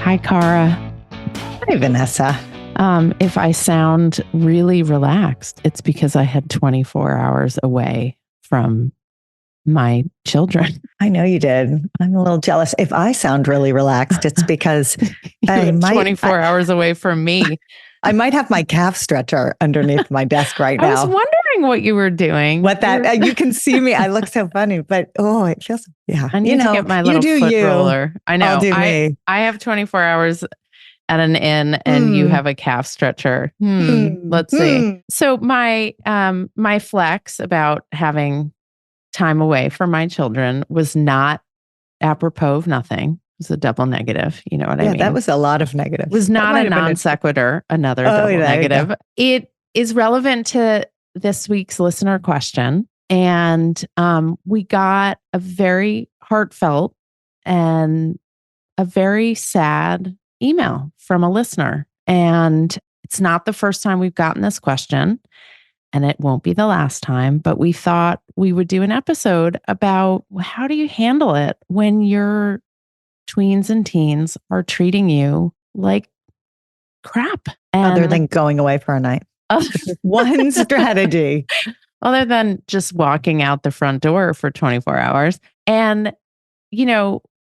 Hi, Cara. Hi, Vanessa. If I sound really relaxed, it's because I had 24 hours away from my children. I know you did. I'm a little jealous. If I sound really relaxed, it's because I 24 hours away from me. I might have my calf stretcher underneath my desk right now. I was wondering what you were doing. You can see me. I look so funny, but it feels, yeah. I need to get my little foot roller. I know. I'll do me. I have 24 hours at an inn and you have a calf stretcher. Let's see. So my flex about having time away from my children was not apropos of nothing. It was a double negative. You know what I mean? Yeah, that was a lot of negatives. It was not a non sequitur, another double negative. It is relevant to this week's listener question. And we got a very heartfelt and a very sad email from a listener. And it's not the first time we've gotten this question, and it won't be the last time, but we thought we would do an episode about how do you handle it when your tweens and teens are treating you like crap. Other than going away for a night. One strategy. Other than just walking out the front door for 24 hours. And,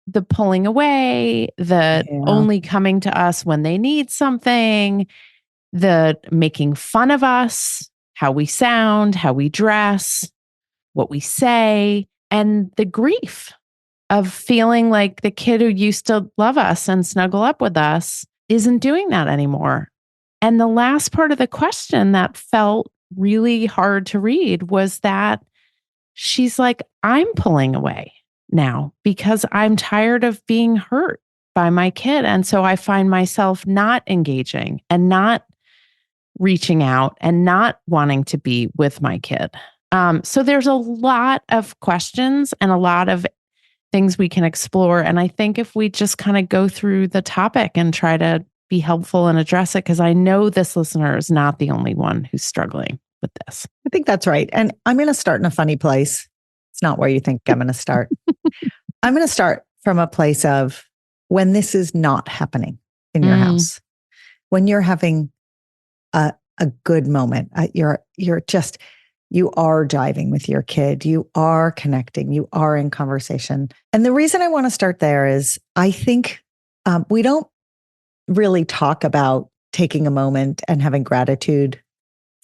the pulling away, the only coming to us when they need something, the making fun of us, how we sound, how we dress, what we say, and the grief of feeling like the kid who used to love us and snuggle up with us isn't doing that anymore. And the last part of the question that felt really hard to read was that she's like, I'm pulling away now because I'm tired of being hurt by my kid. And so I find myself not engaging and not reaching out and not wanting to be with my kid. So there's a lot of questions and a lot of things we can explore. And I think if we just kind of go through the topic and try to be helpful and address it, because I know this listener is not the only one who's struggling with this. I think that's right. And I'm going to start in a funny place. It's not where you think I'm going to start. I'm going to start from a place of when this is not happening in your house, when you're having a good moment, you are jiving with your kid, you are connecting, you are in conversation. And the reason I want to start there is I think we don't really talk about taking a moment and having gratitude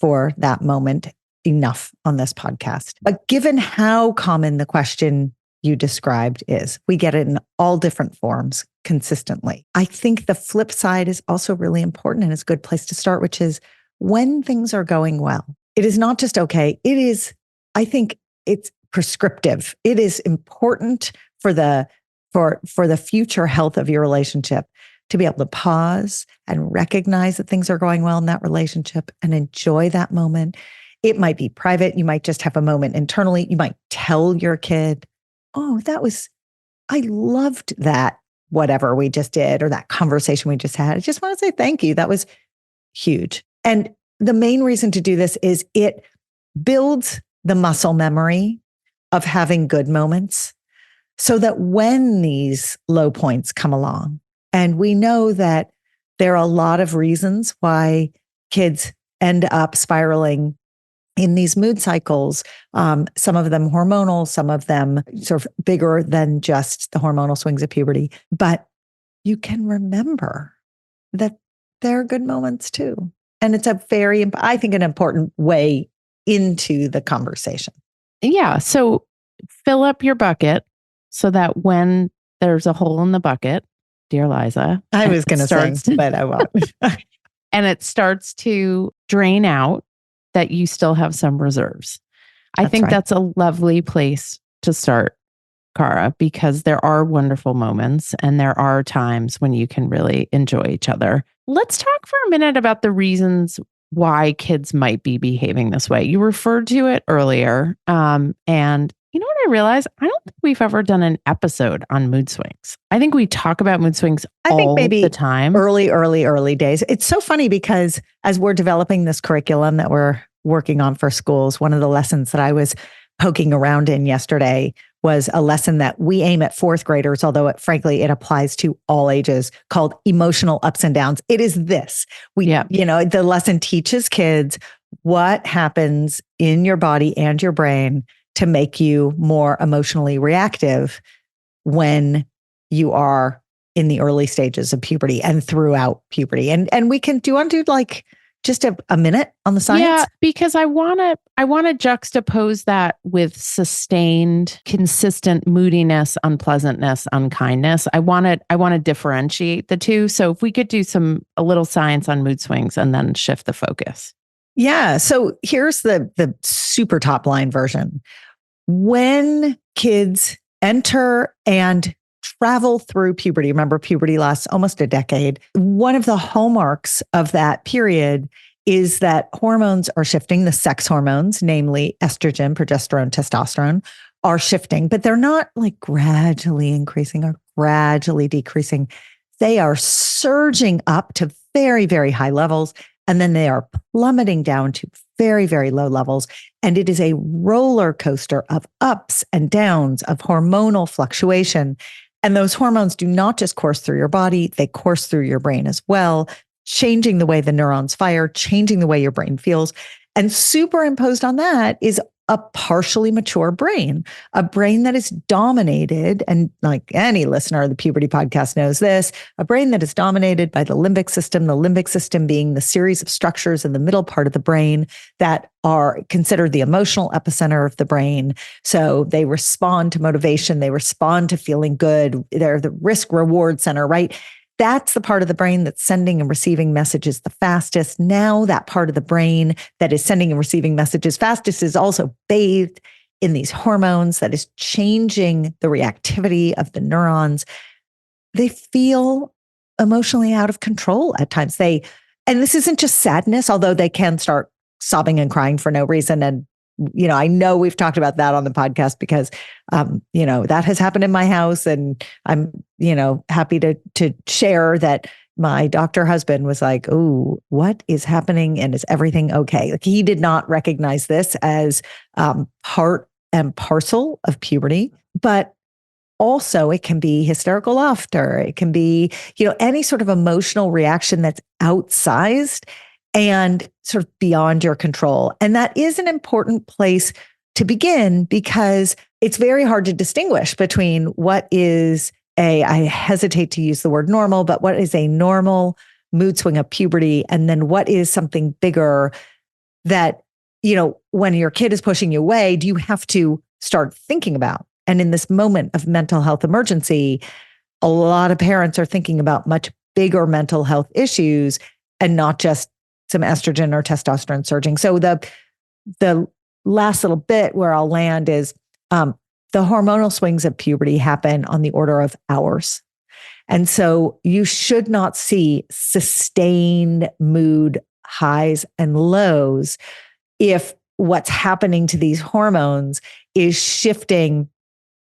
for that moment enough on this podcast. But given how common the question you described is, we get it in all different forms consistently. I think the flip side is also really important and is a good place to start, which is when things are going well. It is not just okay. I think it's prescriptive. It is important for the future health of your relationship to be able to pause and recognize that things are going well in that relationship and enjoy that moment. It might be private. You might just have a moment internally. You might tell your kid, oh, I loved that, whatever we just did, or that conversation we just had. I just want to say thank you. That was huge. And the main reason to do this is it builds the muscle memory of having good moments so that when these low points come along, and we know that there are a lot of reasons why kids end up spiraling in these mood cycles, some of them hormonal, some of them sort of bigger than just the hormonal swings of puberty. But you can remember that there are good moments too. And it's I think, an important way into the conversation. Yeah. So fill up your bucket so that when there's a hole in the bucket, dear Liza. I was going to sing, but I won't. And it starts to drain out, that you still have some reserves. I think that's a lovely place to start, Cara, because there are wonderful moments and there are times when you can really enjoy each other. Let's talk for a minute about the reasons why kids might be behaving this way. You referred to it earlier. And you know what I realized? I don't think we've ever done an episode on mood swings. I think we talk about mood swings all the time. Early days. It's so funny because as we're developing this curriculum that we're working on for schools, one of the lessons that I was poking around in yesterday was a lesson that we aim at fourth graders, although frankly, it applies to all ages, called emotional ups and downs. It is this. The lesson teaches kids what happens in your body and your brain to make you more emotionally reactive when you are in the early stages of puberty and throughout puberty. And we can, do you want to do like just a minute on the science? Yeah, because I want to juxtapose that with sustained, consistent moodiness, unpleasantness, unkindness. I want to differentiate the two. So if we could do a little science on mood swings and then shift the focus. Yeah. So here's the super top line version. When kids enter and travel through puberty, remember puberty lasts almost a decade. One of the hallmarks of that period is that hormones are shifting. The sex hormones, namely estrogen, progesterone, testosterone, are shifting, but they're not like gradually increasing or gradually decreasing. They are surging up to very, very high levels, and then they are plummeting down to very, very low levels. And it is a roller coaster of ups and downs, of hormonal fluctuation. And those hormones do not just course through your body, they course through your brain as well, changing the way the neurons fire, changing the way your brain feels. And superimposed on that is a partially mature brain, a brain that is dominated, and like any listener of the Puberty podcast knows this, a brain that is dominated by the limbic system being the series of structures in the middle part of the brain that are considered the emotional epicenter of the brain. So they respond to motivation, they respond to feeling good, they're the risk reward center, right? That's the part of the brain that's sending and receiving messages the fastest. Now that part of the brain that is sending and receiving messages fastest is also bathed in these hormones that is changing the reactivity of the neurons. They feel emotionally out of control at times. And this isn't just sadness, although they can start sobbing and crying for no reason. And I know we've talked about that on the podcast because, that has happened in my house, and I'm, happy to share that my doctor husband was like, "Oh, what is happening? And is everything okay?" Like he did not recognize this as part and parcel of puberty, but also it can be hysterical laughter. It can be, any sort of emotional reaction that's outsized and sort of beyond your control. And that is an important place to begin because it's very hard to distinguish between what is I hesitate to use the word normal, but what is a normal mood swing of puberty, and then what is something bigger that, when your kid is pushing you away, do you have to start thinking about? And in this moment of mental health emergency, a lot of parents are thinking about much bigger mental health issues and not just some estrogen or testosterone surging. So the last little bit where I'll land is the hormonal swings of puberty happen on the order of hours. And so you should not see sustained mood highs and lows if what's happening to these hormones is shifting,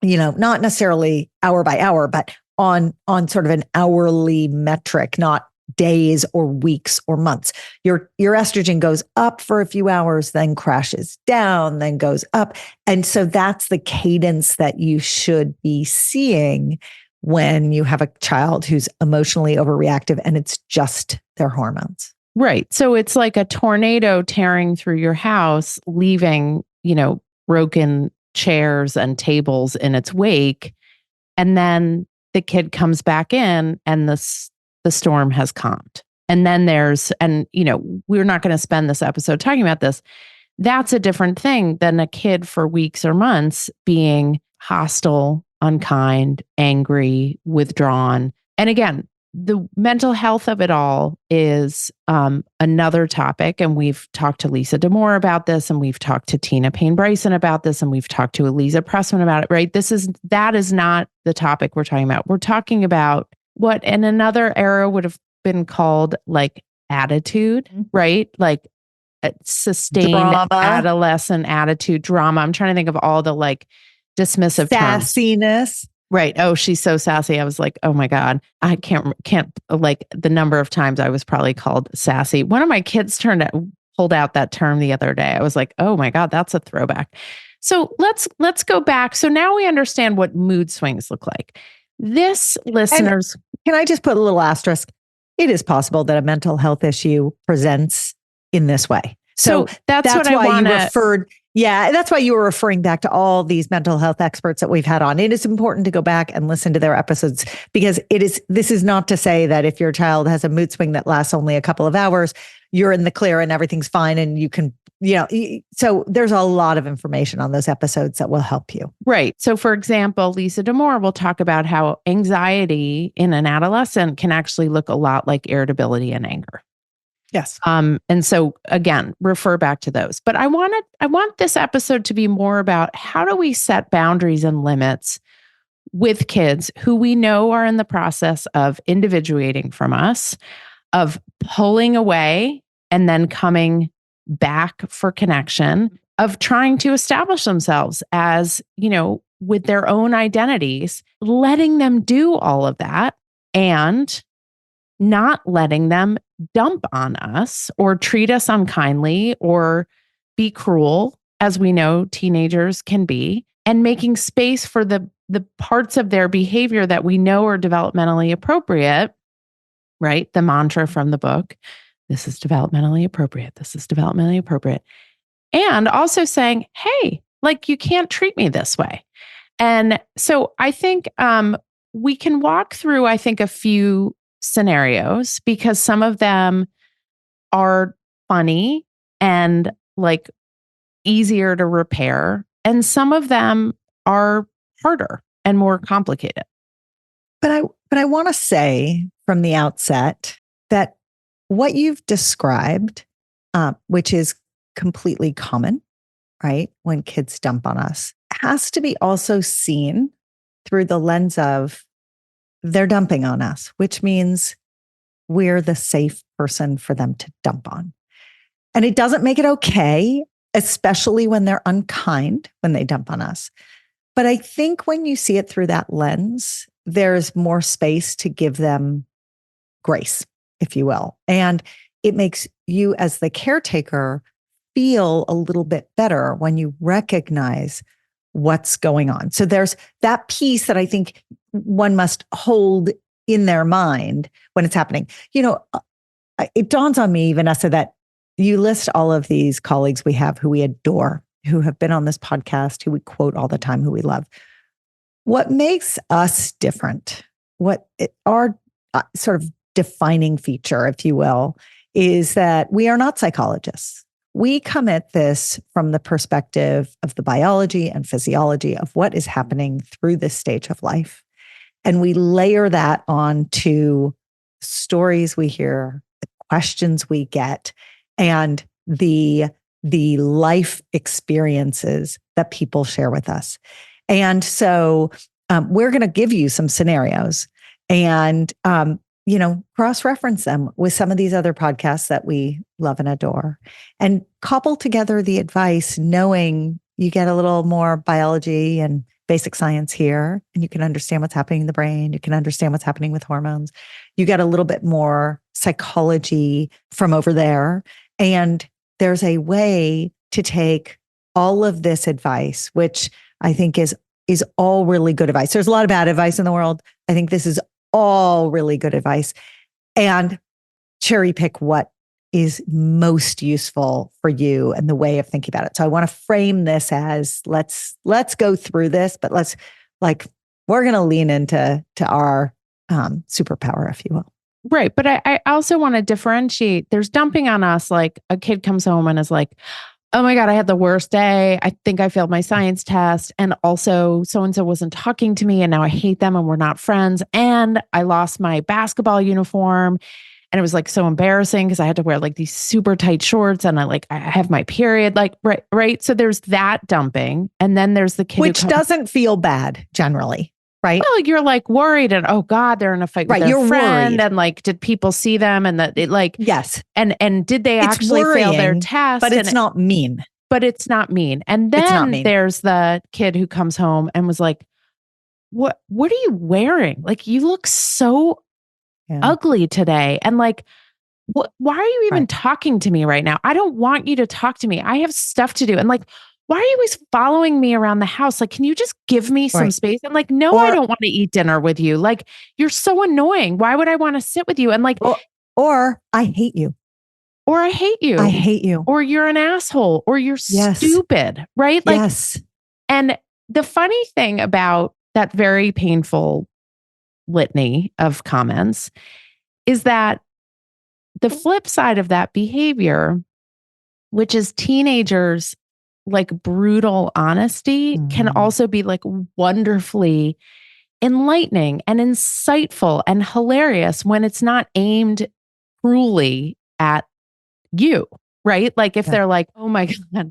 not necessarily hour by hour, but on sort of an hourly metric, not days or weeks or months. Your estrogen goes up for a few hours, then crashes down, then goes up. And so that's the cadence that you should be seeing when you have a child who's emotionally overreactive and it's just their hormones. Right. So it's like a tornado tearing through your house, leaving, broken chairs and tables in its wake. And then the kid comes back in and the storm has calmed. And then we're not going to spend this episode talking about this. That's a different thing than a kid for weeks or months being hostile, unkind, angry, withdrawn. And again, the mental health of it all is another topic. And we've talked to Lisa D'Amour about this, and we've talked to Tina Payne Bryson about this, and we've talked to Eliza Pressman about it, right? That is not the topic we're talking about. We're talking about what in another era would have been called like attitude, right? Like sustained drama. Adolescent attitude, drama. I'm trying to think of all the like dismissive sassiness. Terms. Right. Oh, she's so sassy. I was like, oh my God, I can't like the number of times I was probably called sassy. One of my kids pulled out that term the other day. I was like, oh my God, that's a throwback. So let's go back. So now we understand what mood swings look like. This, listeners. And can I just put a little asterisk? It is possible that a mental health issue presents in this way. So that's what I want to referred. Yeah, that's why you were referring back to all these mental health experts that we've had on. It is important to go back and listen to their episodes, because this is not to say that if your child has a mood swing that lasts only a couple of hours, you're in the clear and everything's fine and you can, so there's a lot of information on those episodes that will help you. Right. So for example, Lisa D'Amour will talk about how anxiety in an adolescent can actually look a lot like irritability and anger. Yes. And so again, refer back to those. But I want this episode to be more about how do we set boundaries and limits with kids who we know are in the process of individuating from us, of pulling away and then coming back for connection, of trying to establish themselves as, with their own identities, letting them do all of that and not letting them dump on us or treat us unkindly or be cruel, as we know teenagers can be, and making space for the parts of their behavior that we know are developmentally appropriate, right? The mantra from the book, this is developmentally appropriate. This is developmentally appropriate. And also saying, hey, you can't treat me this way. And so I think we can walk through, I think, a few scenarios, because some of them are funny and easier to repair, and some of them are harder and more complicated. But I want to say from the outset that what you've described, which is completely common, right, when kids dump on us, has to be also seen through the lens of they're dumping on us, which means we're the safe person for them to dump on. And it doesn't make it okay, especially when they're unkind, when they dump on us. But I think when you see it through that lens, there's more space to give them grace, if you will. And it makes you as the caretaker feel a little bit better when you recognize what's going on. So there's that piece that I think one must hold in their mind when it's happening. It dawns on me, Vanessa, that you list all of these colleagues we have who we adore, who have been on this podcast, who we quote all the time, who we love. What makes us different, our sort of defining feature, if you will, is that we are not psychologists. We come at this from the perspective of the biology and physiology of what is happening through this stage of life. And we layer that onto stories we hear, the questions we get, and the life experiences that people share with us. And so we're going to give you some scenarios and, cross-reference them with some of these other podcasts that we love and adore, and cobble together the advice, knowing you get a little more biology and basic science here, and you can understand what's happening in the brain. You can understand what's happening with hormones. You get a little bit more psychology from over there. And there's a way to take all of this advice, which I think is all really good advice. There's a lot of bad advice in the world. I think this is all really good advice, and cherry pick what is most useful for you and the way of thinking about it. So I want to frame this as let's go through this, but we're going to lean into our superpower, if you will. Right. But I also want to differentiate. There's dumping on us. Like a kid comes home and is like, oh my God, I had the worst day. I think I failed my science test. And also so-and-so wasn't talking to me and now I hate them and we're not friends. And I lost my basketball uniform. And it was so embarrassing because I had to wear these super tight shorts and I have my period, right. So there's that dumping. And then there's the kid which doesn't feel bad generally. Right. Well, you're worried and oh God, they're in a fight with their friend. Worried. And did people see them? And that it yes. And did they actually fail their test? But it's not mean. But it's not mean. And then there's the kid who comes home and was like, what are you wearing? You look so ugly today. And why are you even talking to me right now? I don't want you to talk to me. I have stuff to do. And why are you always following me around the house? Like, can you just give me some space? I'm like, no, I don't want to eat dinner with you. Like, you're so annoying. Why would I want to sit with you? And like, or I hate you. Or I hate you. I hate you. Or you're an asshole. Or you're stupid. Right? Like, yes. And the funny thing about that very painful litany of comments is that the flip side of that behavior, which is teenagers like brutal honesty, can also be like wonderfully enlightening and insightful and hilarious when it's not aimed cruelly at you, right? Like if they're like, oh my God,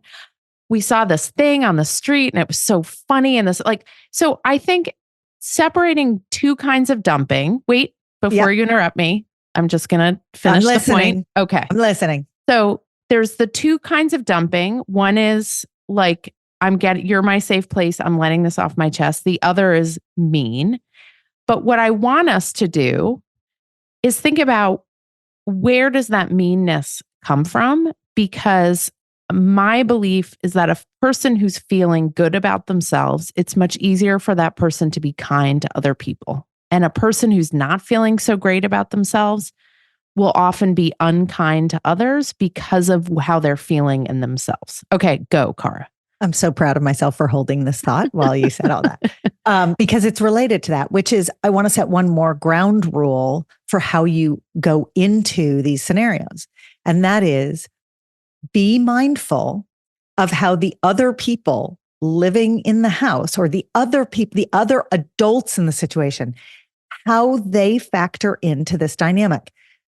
we saw this thing on the street and it was so funny. And this, like, so I think separating two kinds of dumping. Wait, before you interrupt me, I'm just going to finish the point. Okay. I'm listening. So there's the two kinds of dumping. One is like, you're my safe place. I'm letting this off my chest. The other is mean. But what I want us to do is think about, where does that meanness come from? Because my belief is that a person who's feeling good about themselves, it's much easier for that person to be kind to other people. And a person who's not feeling so great about themselves will often be unkind to others because of how they're feeling in themselves. Okay, go, Cara. I'm so proud of myself for holding this thought while you said all that. Because it's related to that, which is I want to set one more ground rule for how you go into these scenarios. And that is, be mindful of how the other people living in the house, or the other people, the other adults in the situation, how they factor into this dynamic.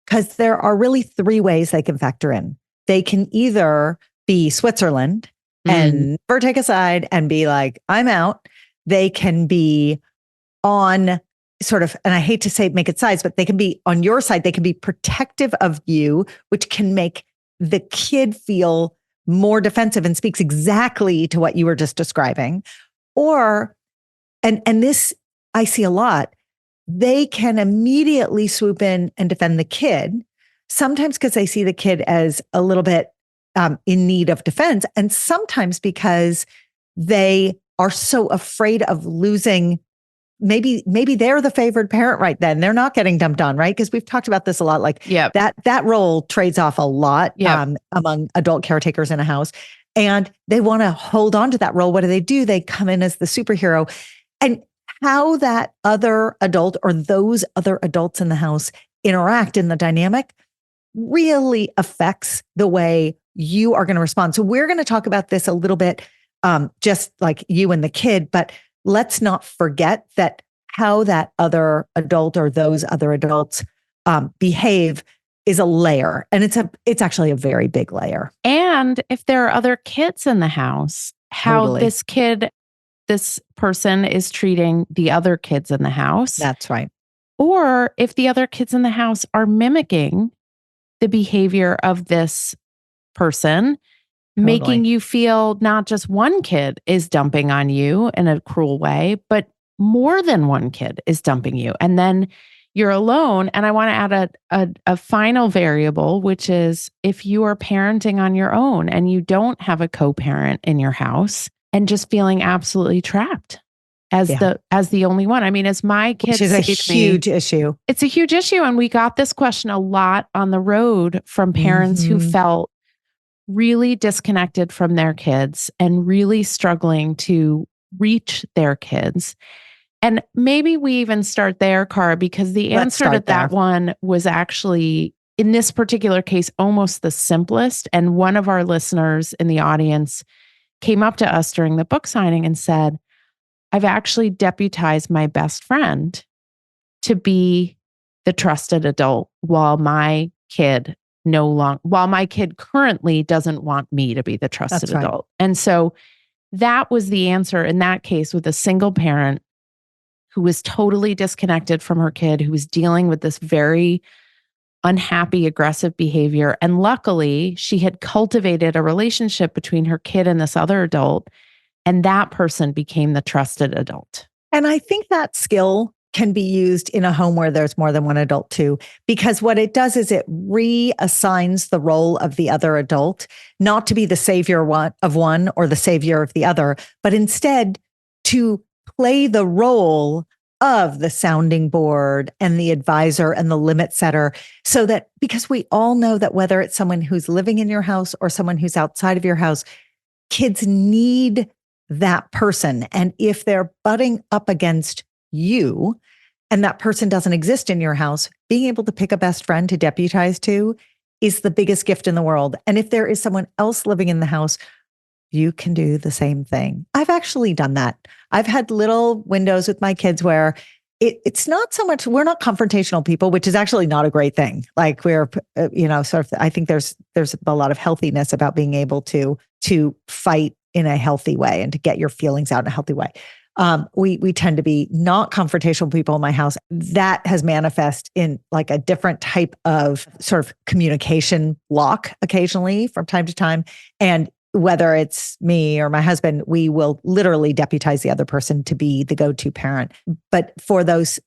Because there are really three ways they can factor in. They can either be Switzerland and never take a side and be like, I'm out. They can be on sort of, and I hate to say make it sides, but they can be on your side. They can be protective of you, which can make the kid feel more defensive and speaks exactly to what you were just describing. Or, and this I see a lot, they can immediately swoop in and defend the kid, sometimes because they see the kid as a little bit in need of defense, and sometimes because they are so afraid of losing. Maybe they're the favored parent right then. They're not getting dumped on, right? Because we've talked about this a lot. Like that role trades off a lot among adult caretakers in a house, and they want to hold on to that role. What do? They come in as the superhero, and how that other adult or those other adults in the house interact in the dynamic really affects the way you are going to respond. So we're going to talk about this a little bit, just like you and the kid, but let's not forget that how that other adult or those other adults behave is a layer. And it's actually a very big layer. And if there are other kids in the house, how this person is treating the other kids in the house. That's right. Or if the other kids in the house are mimicking the behavior of this person, making you feel not just one kid is dumping on you in a cruel way, but more than one kid is dumping you. And then you're alone. And I want to add a final variable, which is if you are parenting on your own and you don't have a co-parent in your house and just feeling absolutely trapped as the only one. I mean, as my kids, which is a huge issue. It's a huge issue. And we got this question a lot on the road from parents who felt really disconnected from their kids and really struggling to reach their kids. And maybe we even start there, Cara, because the answer to that one was actually, in this particular case, almost the simplest. And one of our listeners in the audience came up to us during the book signing and said, I've actually deputized my best friend to be the trusted adult while my kid currently doesn't want me to be the trusted adult. And so that was the answer in that case, with a single parent who was totally disconnected from her kid, who was dealing with this very unhappy, aggressive behavior. And luckily, she had cultivated a relationship between her kid and this other adult, and that person became the trusted adult. And I think that skill can be used in a home where there's more than one adult too, because what it does is it reassigns the role of the other adult, not to be the savior of one or the savior of the other, but instead to play the role of the sounding board and the advisor and the limit setter. So that, because we all know that whether it's someone who's living in your house or someone who's outside of your house, kids need that person. And if they're butting up against you and that person doesn't exist in your house, being able to pick a best friend to deputize to is the biggest gift in the world. And if there is someone else living in the house, you can do the same thing. I've actually done that. I've had little windows with my kids where it's not so much, we're not confrontational people, which is actually not a great thing. Like we're, sort of, I think there's a lot of healthiness about being able to fight in a healthy way and to get your feelings out in a healthy way. We tend to be not confrontational people in my house. That has manifest in like a different type of sort of communication block occasionally from time to time. And whether it's me or my husband, we will literally deputize the other person to be the go-to parent. But for those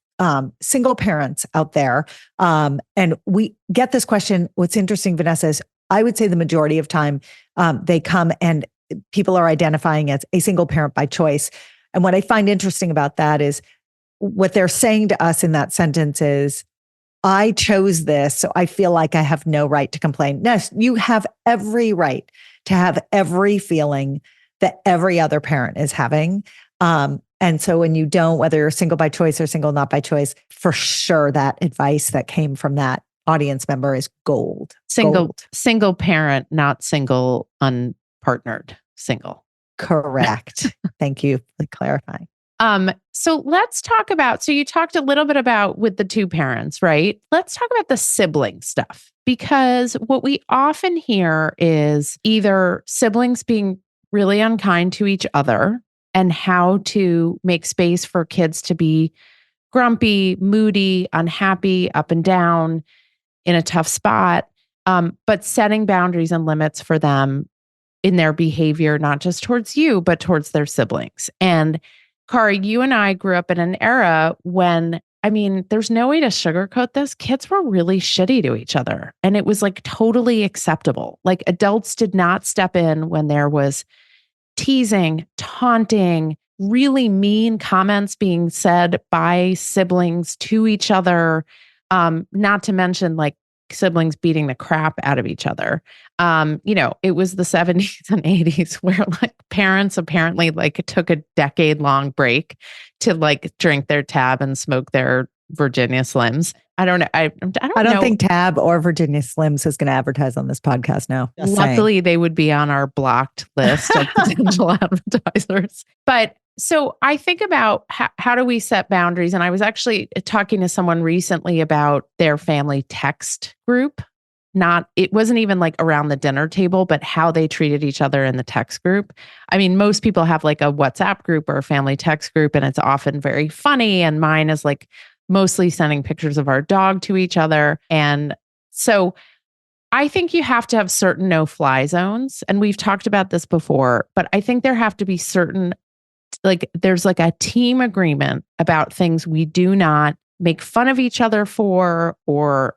single parents out there, and we get this question, what's interesting, Vanessa, is I would say the majority of time they come and people are identifying as a single parent by choice. And what I find interesting about that is what they're saying to us in that sentence is, I chose this, so I feel like I have no right to complain. Yes, you have every right to have every feeling that every other parent is having. And so when you don't, whether you're single by choice or single not by choice, for sure that advice that came from that audience member is gold. Single parent, not single unpartnered, single. Correct. Thank you for clarifying. So let's talk about, so you talked a little bit about with the two parents, right? Let's talk about the sibling stuff, because what we often hear is either siblings being really unkind to each other and how to make space for kids to be grumpy, moody, unhappy, up and down in a tough spot, but setting boundaries and limits for them in their behavior, not just towards you, but towards their siblings. And Kari, you and I grew up in an era when, I mean, there's no way to sugarcoat this. Kids were really shitty to each other. And it was like totally acceptable. Like adults did not step in when there was teasing, taunting, really mean comments being said by siblings to each other. Not to mention like siblings beating the crap out of each other. It was the 70s and 80s where like parents apparently like took a decade-long break to like drink their Tab and smoke their Virginia Slims. I don't know. I don't think Tab or Virginia Slims is going to advertise on this podcast now. Just luckily, they would be on our blocked list of potential advertisers. But so I think about how do we set boundaries? And I was actually talking to someone recently about their family text group. It wasn't even like around the dinner table, but how they treated each other in the text group. I mean, most people have like a WhatsApp group or a family text group, and it's often very funny. And mine is like mostly sending pictures of our dog to each other. And so I think you have to have certain no-fly zones. And we've talked about this before, but I think there have to be certain, like there's like a team agreement about things we do not make fun of each other for or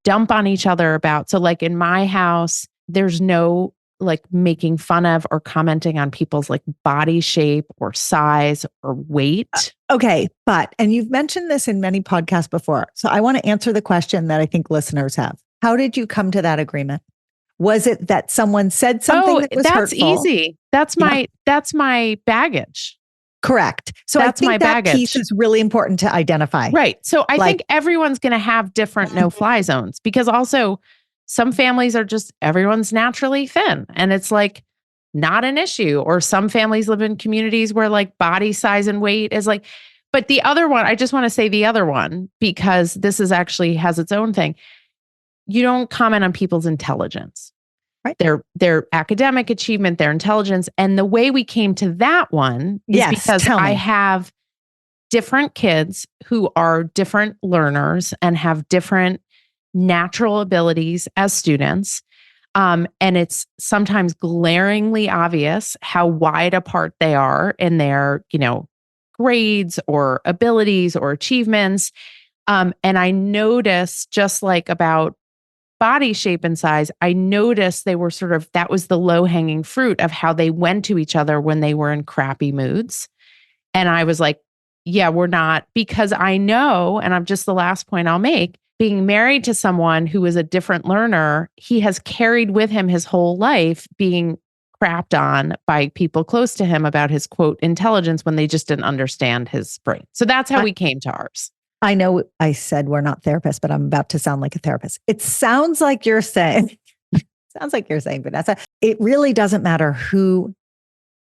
dump on each other about. So like in my house, there's no like making fun of or commenting on people's like body shape or size or weight. Okay. And you've mentioned this in many podcasts before. So I want to answer the question that I think listeners have. How did you come to that agreement? Was it that someone said something that was hurtful? That's easy. That's my baggage. Correct. So that's I think my that baggage. Piece is really important to identify. Right. So I think everyone's going to have different no-fly zones, because also some families are just, everyone's naturally thin and it's like not an issue. Or some families live in communities where like body size and weight is like, but the other one, I just want to say the other one, because this is actually has its own thing. You don't comment on people's intelligence. Right. Their academic achievement, their intelligence. And the way we came to that one is because I have different kids who are different learners and have different natural abilities as students. And it's sometimes glaringly obvious how wide apart they are in their, grades or abilities or achievements. And I noticed, just like about body shape and size, I noticed they were sort of, that was the low hanging fruit of how they went to each other when they were in crappy moods. And I was like, yeah, we're not, because I know, and I'm just the last point I'll make, being married to someone who is a different learner, he has carried with him his whole life being crapped on by people close to him about his quote intelligence when they just didn't understand his brain. So that's how we came to ours. I know I said we're not therapists, but I'm about to sound like a therapist. It sounds like you're saying, Vanessa, it really doesn't matter who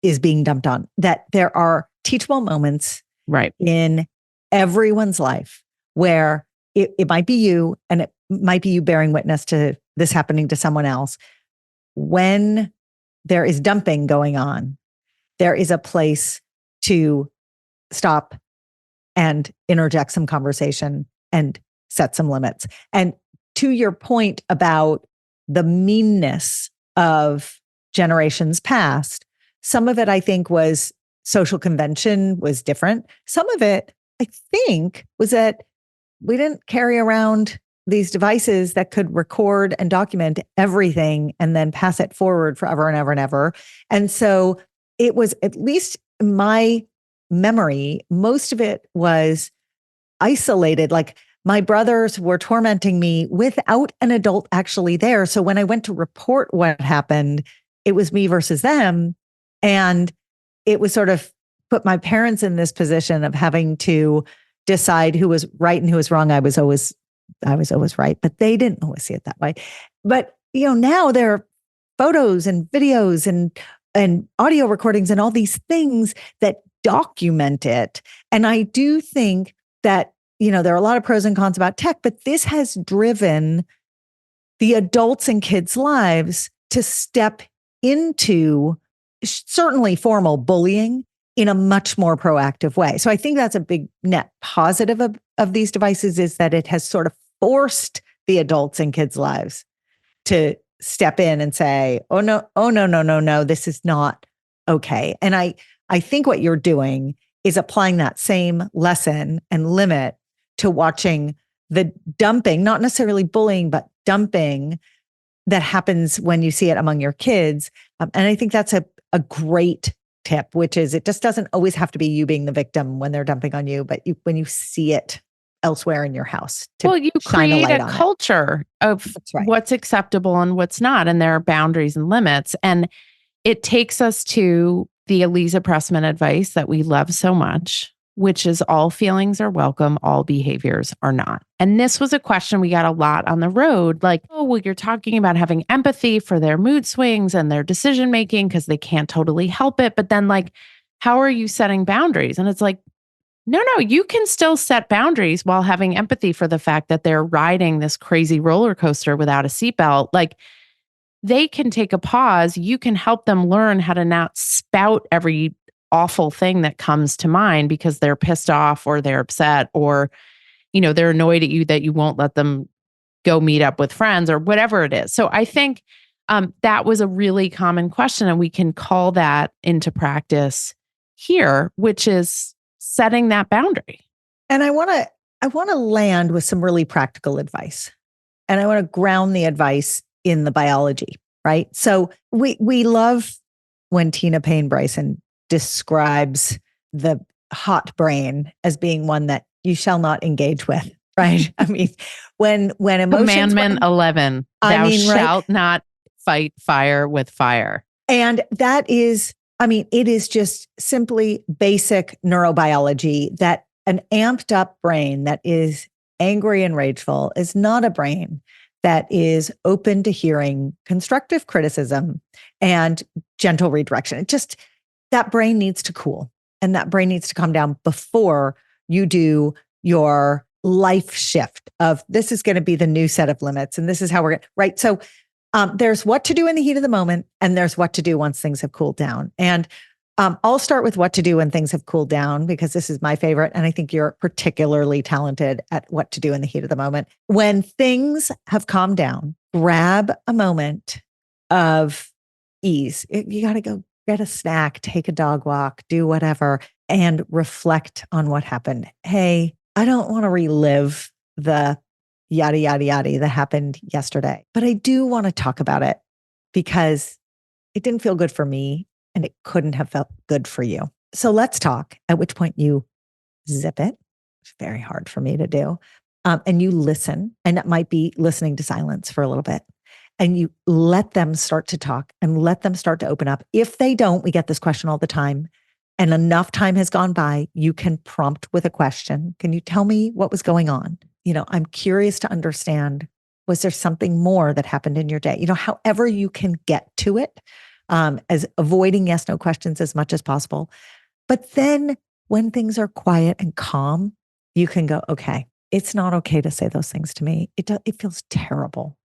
is being dumped on, that there are teachable moments in everyone's life where it might be you, and it might be you bearing witness to this happening to someone else. When there is dumping going on, there is a place to stop and interject some conversation and set some limits. And to your point about the meanness of generations past, some of it I think was social convention was different. Some of it I think was that we didn't carry around these devices that could record and document everything and then pass it forward forever and ever and ever. And so it was, at least my memory, most of it was isolated. Like my brothers were tormenting me without an adult actually there. So when I went to report what happened, it was me versus them. And it was sort of put my parents in this position of having to decide who was right and who was wrong. I was always right, but they didn't always see it that way. But now there are photos and videos and audio recordings and all these things that document it. And I do think that, there are a lot of pros and cons about tech, but this has driven the adults in kids' lives to step into certainly formal bullying in a much more proactive way. So I think that's a big net positive of these devices, is that it has sort of forced the adults in kids' lives to step in and say, oh no, this is not okay. And I think what you're doing is applying that same lesson and limit to watching the dumping, not necessarily bullying, but dumping that happens when you see it among your kids. And I think that's a great tip, which is it just doesn't always have to be you being the victim when they're dumping on you, but when you see it elsewhere in your house. You create a culture of what's acceptable and what's not, and there are boundaries and limits. And it takes us to the Eliza Pressman advice that we love so much, which is all feelings are welcome, all behaviors are not. And this was a question we got a lot on the road, like, oh, well, you're talking about having empathy for their mood swings and their decision making because they can't totally help it. But then, like, how are you setting boundaries? And it's like, no, you can still set boundaries while having empathy for the fact that they're riding this crazy roller coaster without a seatbelt. Like, they can take a pause. You can help them learn how to not spout every awful thing that comes to mind because they're pissed off or they're upset or, they're annoyed at you that you won't let them go meet up with friends or whatever it is. So I think that was a really common question, and we can call that into practice here, which is setting that boundary. And I want to land with some really practical advice, and I want to ground the advice in the biology, right? So we love when Tina Payne Bryson describes the hot brain as being one that you shall not engage with, right? I mean, when emotions... Commandment 11, thou shalt not fight fire with fire. And that is, it is just simply basic neurobiology that an amped up brain that is angry and rageful is not a brain that is open to hearing constructive criticism and gentle redirection. That brain needs to cool, and that brain needs to calm down before you do your life shift of this is going to be the new set of limits. And this is how we're going to, right? So there's what to do in the heat of the moment, and there's what to do once things have cooled down. And I'll start with what to do when things have cooled down, because this is my favorite. And I think you're particularly talented at what to do in the heat of the moment. When things have calmed down, grab a moment of ease. You got to go get a snack, take a dog walk, do whatever. and reflect on what happened. Hey, I don't want to relive the yada, yada, yada that happened yesterday, but I do want to talk about it because it didn't feel good for me and it couldn't have felt good for you. So let's talk, at which point you zip it. It's very hard for me to do. And you listen, and it might be listening to silence for a little bit. And you let them start to talk and let them start to open up. If they don't, we get this question all the time, and enough time has gone by, you can prompt with a question. Can you tell me what was going on? I'm curious to understand, was there something more that happened in your day? However you can get to it, as avoiding yes, no questions as much as possible. But then when things are quiet and calm, you can go, okay, it's not okay to say those things to me. It feels terrible.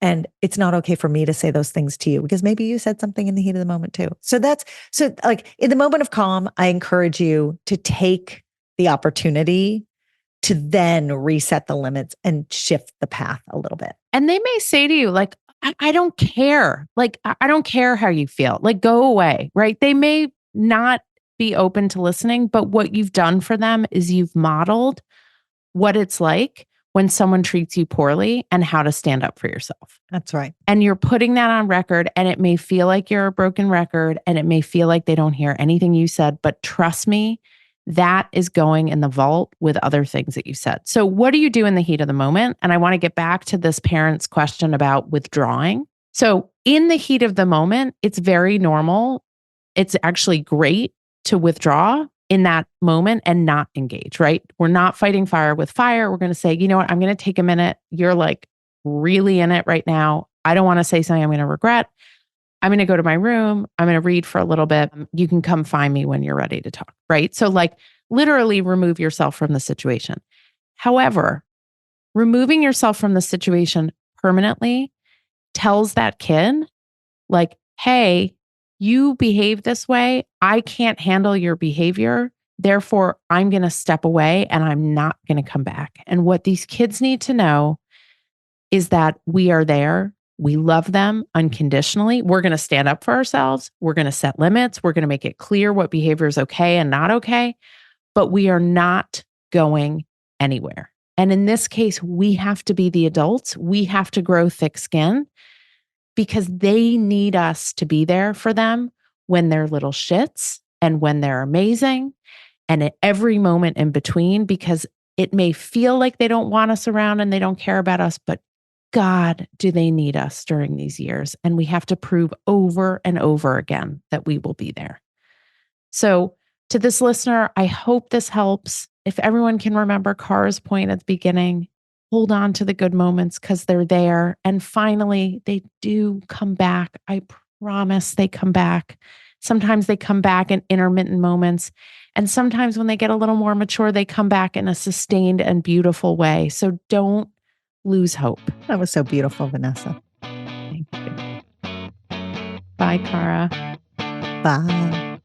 And it's not okay for me to say those things to you because maybe you said something in the heat of the moment too. So like in the moment of calm, I encourage you to take the opportunity to then reset the limits and shift the path a little bit. And they may say to you, like, I don't care. Like, I don't care how you feel. Like, go away, right? They may not be open to listening, but what you've done for them is you've modeled what it's like when someone treats you poorly and how to stand up for yourself. That's right. And you're putting that on record, and it may feel like you're a broken record, and it may feel like they don't hear anything you said, but trust me, that is going in the vault with other things that you said. So what do you do in the heat of the moment? And I want to get back to this parent's question about withdrawing. So in the heat of the moment, it's very normal. It's actually great to withdraw in that moment and not engage, right? We're not fighting fire with fire. We're going to say, you know what? I'm going to take a minute. You're like really in it right now. I don't want to say something I'm going to regret. I'm going to go to my room. I'm going to read for a little bit. You can come find me when you're ready to talk, right? So like literally remove yourself from the situation. However, removing yourself from the situation permanently tells that kid like, hey, you behave this way. I can't handle your behavior. Therefore, I'm going to step away and I'm not going to come back. And what these kids need to know is that we are there. We love them unconditionally. We're going to stand up for ourselves. We're going to set limits. We're going to make it clear what behavior is okay and not okay, but we are not going anywhere. And in this case, we have to be the adults. We have to grow thick skin because they need us to be there for them when they're little shits and when they're amazing and at every moment in between, because it may feel like they don't want us around and they don't care about us, but God, do they need us during these years? And we have to prove over and over again that we will be there. So to this listener, I hope this helps. If everyone can remember Kara's point at the beginning, hold on to the good moments because they're there. And finally, they do come back. I promise they come back. Sometimes they come back in intermittent moments. And sometimes when they get a little more mature, they come back in a sustained and beautiful way. So don't lose hope. That was so beautiful, Vanessa. Thank you. Bye, Kara. Bye.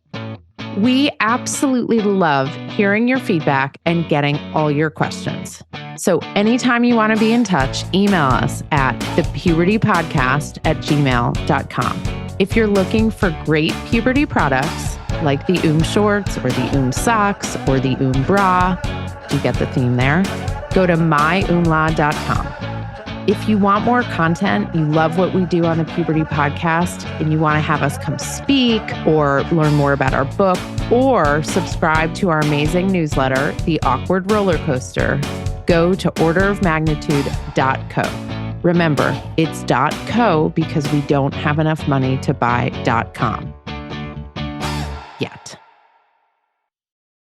We absolutely love hearing your feedback and getting all your questions. So anytime you want to be in touch, email us at thepubertypodcast@gmail.com. If you're looking for great puberty products like the shorts or the socks or the bra, you get the theme there, go to myumla.com. If you want more content, you love what we do on the Puberty Podcast, and you want to have us come speak or learn more about our book or subscribe to our amazing newsletter, The Awkward Roller Coaster, go to orderofmagnitude.co. Remember, it's .co because we don't have enough money to buy .com yet.